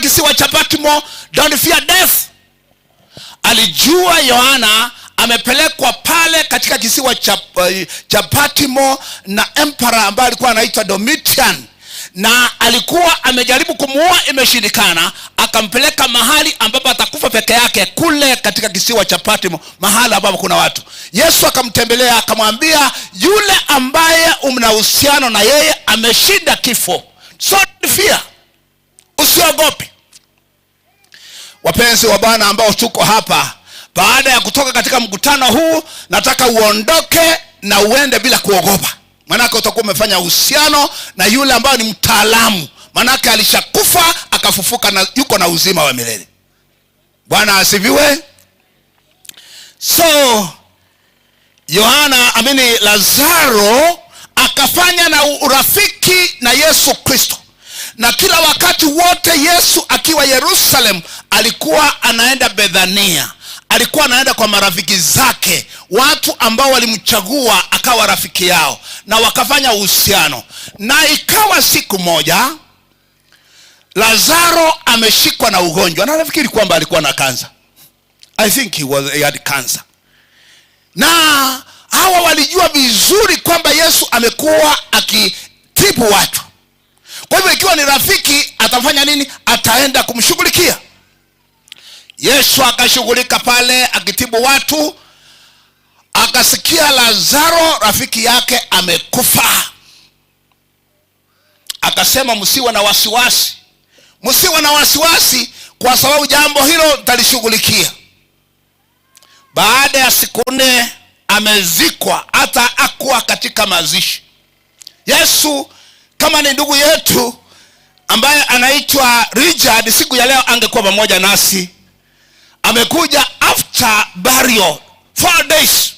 katika kisiwa cha Patmo, don't fear death. Alijua Yohana amepelekwa pale katika kisiwa cha Patmo na emperor ambaye alikuwa anaitwa Domitian, na alikuwa amejaribu kumuua, imeshindikana. Akampeleka mahali ambapo atakufa peke yake, kule katika kisiwa cha Patmo, mahali ambapo kuna watu. Yesu akamtembelea, akamwambia, yule ambaye mna uhusiano na yeye ameshinda kifo, so don't fear, usiogope. Wapenzi wa Bwana ambao tuko hapa, baada ya kutoka katika mkutano huu, nataka uondoke na uende bila kuogopa. Manake utakuwa umefanya uhusiano na yule ambaye ni mtaalamu. Manake alishakufa akafufuka na yuko na uzima wa milele. Bwana asifiwe. So Lazaro akafanya na urafiki na Yesu Kristo. Na kila wakati wote Yesu akiwa Yerusalemu alikuwa anaenda Bethania. Alikuwa anaenda kwa marafiki zake, watu ambao walimchagua akawa rafiki yao, na wakafanya uhusiano. Na ikawa siku moja Lazaro ameshikwa na ugonjwa, na nafikiri kwamba alikuwa na kansa. I think he had cancer. Na hawa walijua vizuri kwamba Yesu amekuwa akitibu watu. Kwa hivyo ikiwa ni rafiki, atafanya nini? Ataenda kumshughulikia. Yesu akashughulika pale akitibu watu. Akasikia Lazaro rafiki yake amekufa. Akasema, msiwe na wasiwasi. Msiwe na wasiwasi, kwa sababu jambo hilo nitalishughulikia. Baada ya siku 4 amezikwa, hata akuwa katika mazishi. Yesu kama ni ndugu yetu ambaye anaitwa Richard, siku ya leo angekuwa pamoja nasi. Amekuja after burial 4 days.